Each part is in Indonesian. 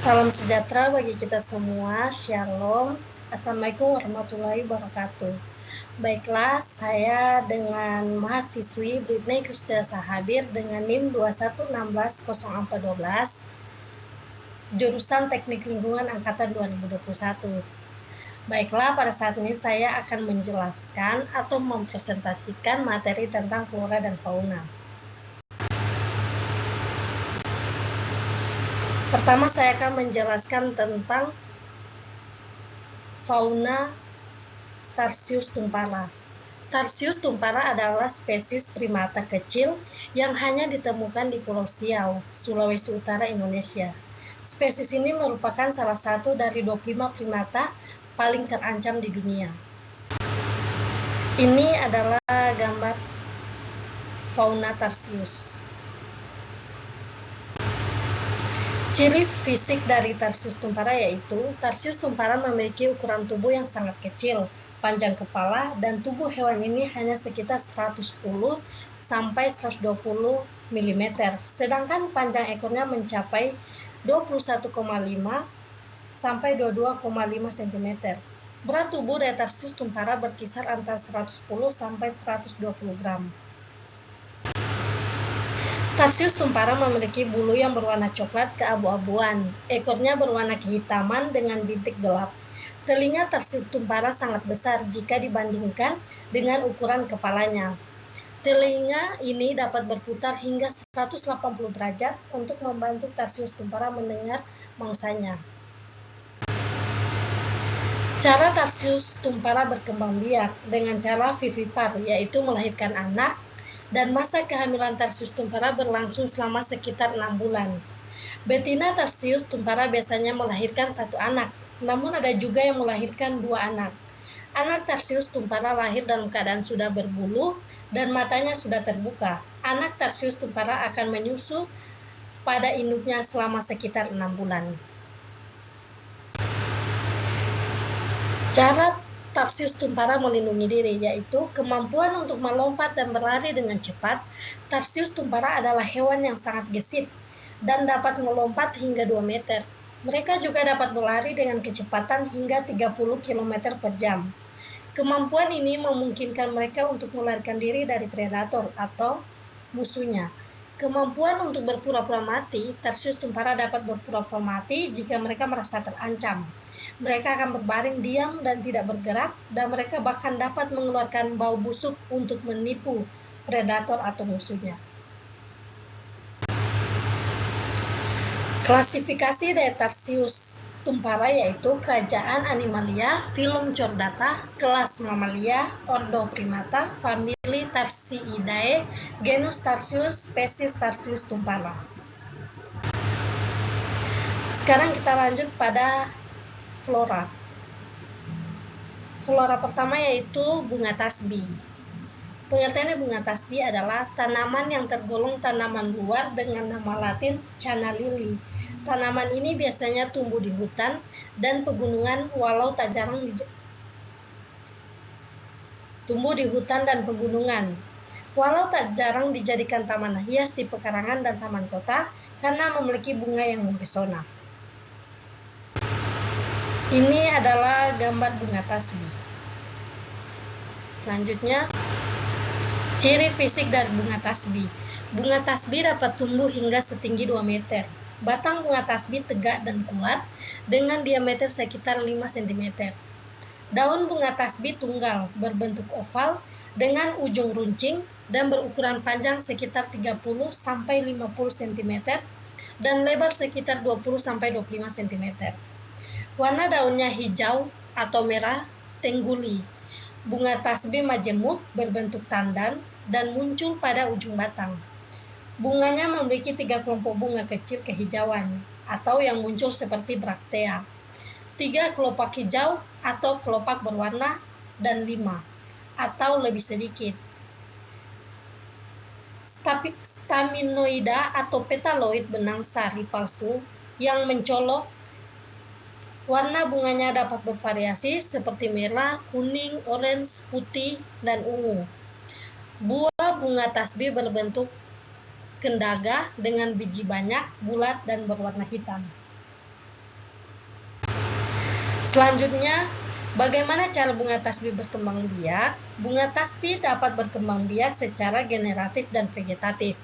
Salam sejahtera bagi kita semua, Shalom. Assalamualaikum warahmatullahi wabarakatuh. Baiklah, saya dengan mahasiswi Britney Krisda Sahabir dengan NIM 21160412, jurusan Teknik Lingkungan Angkatan 2021. Baiklah, pada saat ini saya akan menjelaskan atau mempresentasikan materi tentang flora dan fauna. Pertama, saya akan menjelaskan tentang fauna Tarsius tumpara. Tarsius tumpara adalah spesies primata kecil yang hanya ditemukan di Pulau Siau, Sulawesi Utara, Indonesia. Spesies ini merupakan salah satu dari 25 primata paling terancam di dunia. Ini adalah gambar fauna Tarsius. Ciri fisik dari Tarsius tumpara yaitu Tarsius tumpara memiliki ukuran tubuh yang sangat kecil, panjang kepala, dan tubuh hewan ini hanya sekitar 110 sampai 120 mm, sedangkan panjang ekornya mencapai 21,5 sampai 22,5 cm. Berat tubuh dari Tarsius tumpara berkisar antara 110 sampai 120 gram. Tarsius tumpara memiliki bulu yang berwarna coklat keabu-abuan. Ekornya berwarna kehitaman dengan bintik gelap. Telinga Tarsius tumpara sangat besar jika dibandingkan dengan ukuran kepalanya. Telinga ini dapat berputar hingga 180 derajat untuk membantu Tarsius tumpara mendengar mangsanya. Cara Tarsius tumpara berkembang biak dengan cara vivipar, yaitu melahirkan anak, dan masa kehamilan Tarsius tumpara berlangsung selama sekitar 6 bulan. Betina Tarsius tumpara biasanya melahirkan 1 anak, namun ada juga yang melahirkan 2 anak. Anak Tarsius tumpara lahir dalam keadaan sudah berbulu dan matanya sudah terbuka. Anak Tarsius tumpara akan menyusu pada induknya selama sekitar 6 bulan. Cara Tarsius tumpara melindungi diri, yaitu kemampuan untuk melompat dan berlari dengan cepat. Tarsius tumpara adalah hewan yang sangat gesit dan dapat melompat hingga 2 meter. Mereka juga dapat berlari dengan kecepatan hingga 30 km per jam. Kemampuan ini memungkinkan mereka untuk melarikan diri dari predator atau musuhnya. Kemampuan untuk berpura-pura mati, Tarsius tumpara dapat berpura-pura mati jika mereka merasa terancam. Mereka akan berbaring diam dan tidak bergerak, dan mereka bahkan dapat mengeluarkan bau busuk untuk menipu predator atau musuhnya. Klasifikasi dari Tarsius tumpara yaitu Kerajaan Animalia, Filum Chordata, Kelas Mamalia, Ordo Primata, Famili Tarsiidae, Genus Tarsius, Spesies Tarsius tumpara. Sekarang kita lanjut pada flora. Flora pertama yaitu bunga tasbih. Pengertian bunga tasbih adalah tanaman yang tergolong tanaman luar dengan nama Latin Canna lili. Tanaman ini biasanya tumbuh di hutan dan pegunungan walau tak jarang dijadikan taman hias di pekarangan dan taman kota karena memiliki bunga yang mempesona. Ini adalah gambar bunga tasbih. Selanjutnya, ciri fisik dari bunga tasbih. Bunga tasbih dapat tumbuh hingga setinggi 2 meter. Batang bunga tasbih tegak dan kuat dengan diameter sekitar 5 cm. Daun bunga tasbih tunggal berbentuk oval dengan ujung runcing dan berukuran panjang sekitar 30 sampai 50 cm dan lebar sekitar 20 sampai 25 cm. Warna daunnya hijau atau merah tengguli. Bunga tasbih majemuk berbentuk tandan dan muncul pada ujung batang. Bunganya memiliki 3 kelompok bunga kecil kehijauan atau yang muncul seperti braktea, 3 kelopak hijau atau kelopak berwarna, dan 5 atau lebih sedikit staminoida atau petaloid benang sari palsu yang mencolok. Warna bunganya dapat bervariasi seperti merah, kuning, orange, putih, dan ungu. Buah bunga tasbih berbentuk kendaga dengan biji banyak, bulat, dan berwarna hitam. Selanjutnya, bagaimana cara bunga tasbih berkembang biak? Bunga tasbih dapat berkembang biak secara generatif dan vegetatif.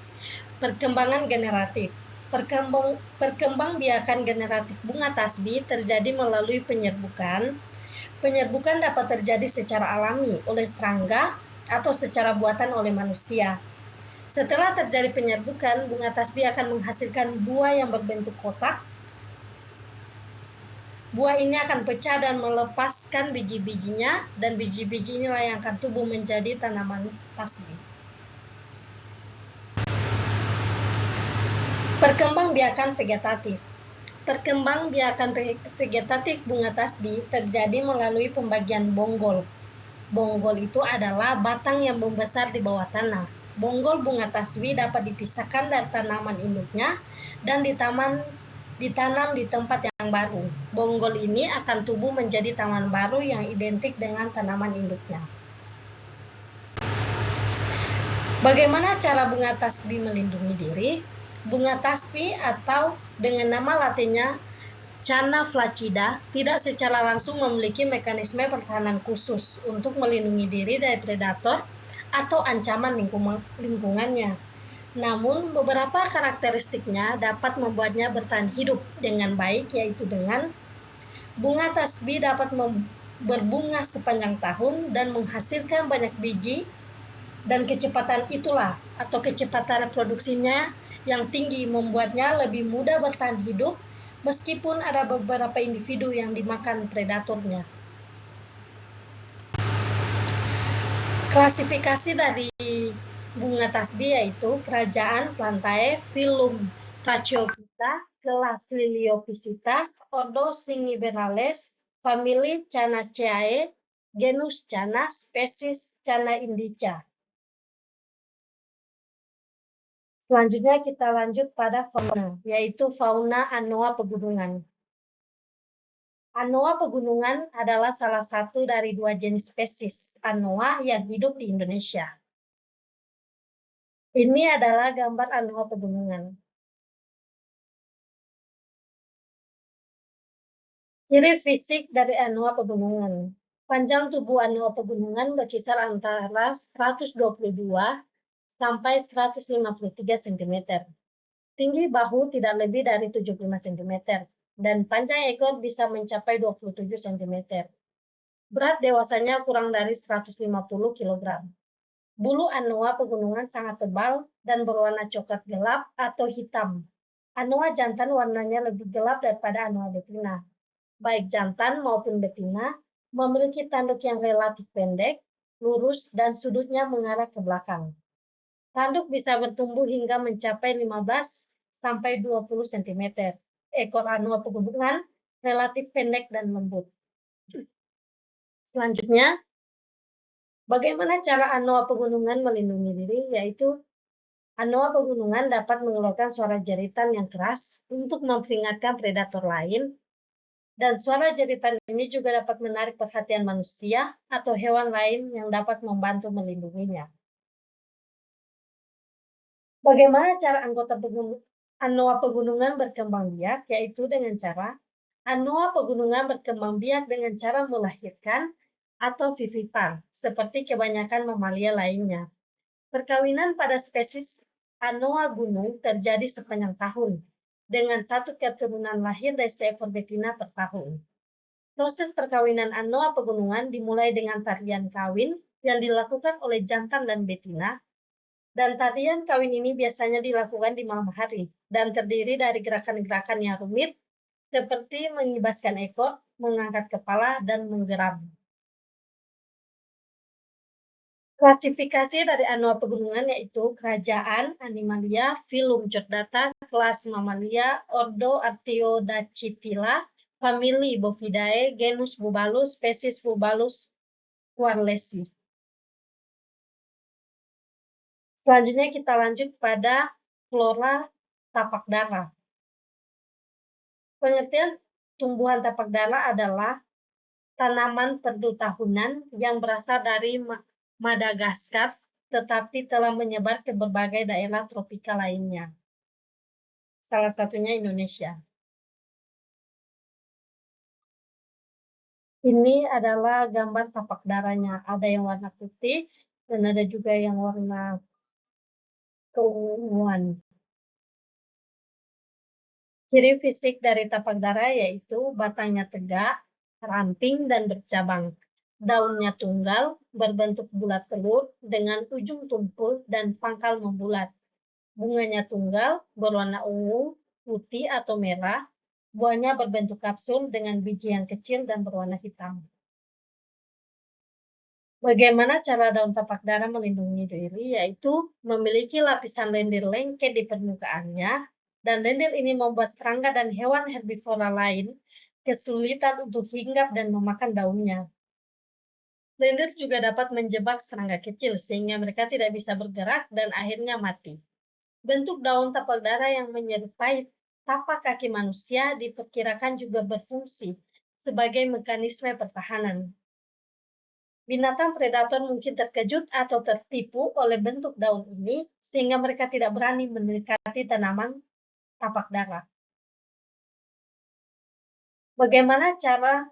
Perkembangan generatif. Perkembangbiakan generatif bunga tasbih terjadi melalui penyerbukan. Penyerbukan dapat terjadi secara alami oleh serangga atau secara buatan oleh manusia. Setelah terjadi penyerbukan, bunga tasbih akan menghasilkan buah yang berbentuk kotak. Buah ini akan pecah dan melepaskan biji-bijinya, dan biji-biji inilah yang akan tumbuh menjadi tanaman tasbih. Perkembangbiakan vegetatif. Perkembangbiakan vegetatif bunga tasbih terjadi melalui pembagian bonggol. Bonggol itu adalah batang yang membesar di bawah tanah. Bonggol bunga tasbih dapat dipisahkan dari tanaman induknya dan ditanam di tempat yang baru. Bonggol ini akan tumbuh menjadi taman baru yang identik dengan tanaman induknya. Bagaimana cara bunga tasbih melindungi diri? Bunga tasbih atau dengan nama latinnya Channa flaccida tidak secara langsung memiliki mekanisme pertahanan khusus untuk melindungi diri dari predator atau ancaman lingkungannya. Namun, beberapa karakteristiknya dapat membuatnya bertahan hidup dengan baik, yaitu dengan bunga tasbih dapat berbunga sepanjang tahun dan menghasilkan banyak biji, dan kecepatan itulah atau kecepatan reproduksinya yang tinggi membuatnya lebih mudah bertahan hidup meskipun ada beberapa individu yang dimakan predatornya. Klasifikasi dari bunga tasbih yaitu kerajaan Plantae, filum Trachyophyta, kelas Liliophyta, ordo Cinniberales, famili Channaceae, genus Channa, spesies Channa indica. Selanjutnya kita lanjut pada fauna, yaitu fauna anoa pegunungan. Anoa pegunungan adalah salah satu dari 2 jenis spesies anoa yang hidup di Indonesia. Ini adalah gambar anoa pegunungan. Ciri fisik dari anoa pegunungan. Panjang tubuh anoa pegunungan berkisar antara 122 sampai 153 cm. Tinggi bahu tidak lebih dari 75 cm. Dan panjang ekor bisa mencapai 27 cm. Berat dewasanya kurang dari 150 kg. Bulu anoa pegunungan sangat tebal dan berwarna coklat gelap atau hitam. Anoa jantan warnanya lebih gelap daripada anoa betina. Baik jantan maupun betina memiliki tanduk yang relatif pendek, lurus, dan sudutnya mengarah ke belakang. Tanduk bisa bertumbuh hingga mencapai 15 sampai 20 cm. Ekor anoa pegunungan relatif pendek dan lembut. Selanjutnya, bagaimana cara anoa pegunungan melindungi diri? Yaitu anoa pegunungan dapat mengeluarkan suara jeritan yang keras untuk memperingatkan predator lain, dan suara jeritan ini juga dapat menarik perhatian manusia atau hewan lain yang dapat membantu melindunginya. Bagaimana cara anggota anoa pegunungan berkembang biak? Yaitu dengan cara anoa pegunungan berkembang biak dengan cara melahirkan atau vivipar, seperti kebanyakan mamalia lainnya. Perkawinan pada spesies anoa gunung terjadi sepanjang tahun, dengan 1 keturunan lahir dari seekor betina per tahun. Proses perkawinan anoa pegunungan dimulai dengan tarian kawin yang dilakukan oleh jantan dan betina, dan tarian kawin ini biasanya dilakukan di malam hari dan terdiri dari gerakan-gerakan yang rumit seperti mengibaskan ekor, mengangkat kepala, dan menggeram. Klasifikasi dari anoa pegunungan yaitu kerajaan Animalia, filum Chordata, kelas Mammalia, ordo Artiodactyla, famili Bovidae, genus Bubalus, spesies Bubalus quarlesi. Selanjutnya kita lanjut pada flora tapak dara. Pengertian tumbuhan tapak dara adalah tanaman perdu tahunan yang berasal dari Madagaskar, tetapi telah menyebar ke berbagai daerah tropika lainnya. Salah satunya Indonesia. Ini adalah gambar tapak darahnya, ada yang warna putih dan ada juga yang warna keunguan. Ciri fisik dari tapak darah yaitu batangnya tegak, ramping, dan bercabang. Daunnya tunggal, berbentuk bulat telur dengan ujung tumpul dan pangkal membulat. Bunganya tunggal, berwarna ungu, putih atau merah. Buahnya berbentuk kapsul dengan biji yang kecil dan berwarna hitam. Bagaimana cara daun tapak darah melindungi diri? Yaitu memiliki lapisan lendir lengket di permukaannya, dan lendir ini membuat serangga dan hewan herbivora lain kesulitan untuk hinggap dan memakan daunnya. Lendir juga dapat menjebak serangga kecil sehingga mereka tidak bisa bergerak dan akhirnya mati. Bentuk daun tapak darah yang menyerupai tapak kaki manusia diperkirakan juga berfungsi sebagai mekanisme pertahanan. Binatang predator mungkin terkejut atau tertipu oleh bentuk daun ini, sehingga mereka tidak berani mendekati tanaman tapak darah. Bagaimana cara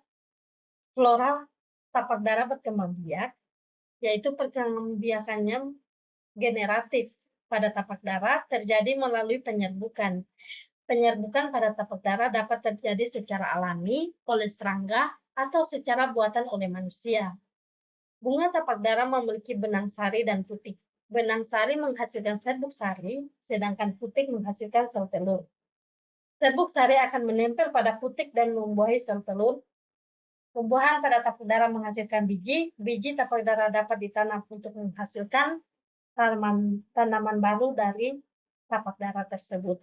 flora tapak darah berkembang biak? Yaitu perkembangbiakannya generatif pada tapak darah terjadi melalui penyerbukan. Penyerbukan pada tapak darah dapat terjadi secara alami oleh serangga atau secara buatan oleh manusia. Bunga tapak darah memiliki benang sari dan putik. Benang sari menghasilkan serbuk sari, sedangkan putik menghasilkan sel telur. Serbuk sari akan menempel pada putik dan membuahi sel telur. Tumbuhan pada tapak darah menghasilkan biji. Biji tapak darah dapat ditanam untuk menghasilkan tanaman baru dari tapak darah tersebut.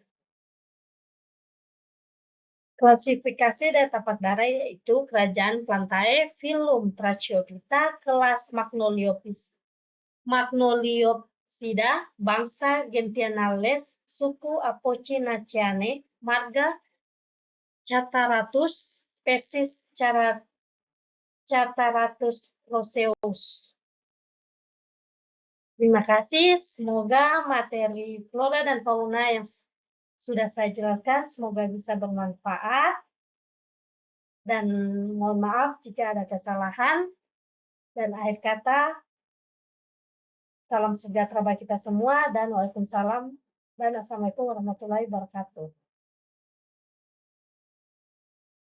Klasifikasi dari tapak darah yaitu kerajaan Plantae, filum Tracheophyta, kelas Magnoliopsida, bangsa Gentianales, suku Apocynaceae, marga Cataratus, spesies Cataratus roseus. Terima kasih, semoga materi flora dan fauna yang sudah saya jelaskan semoga bisa bermanfaat, dan mohon maaf jika ada kesalahan. Dan akhir kata, salam sejahtera bagi kita semua, dan waalaikumsalam dan assalamualaikum warahmatullahi wabarakatuh.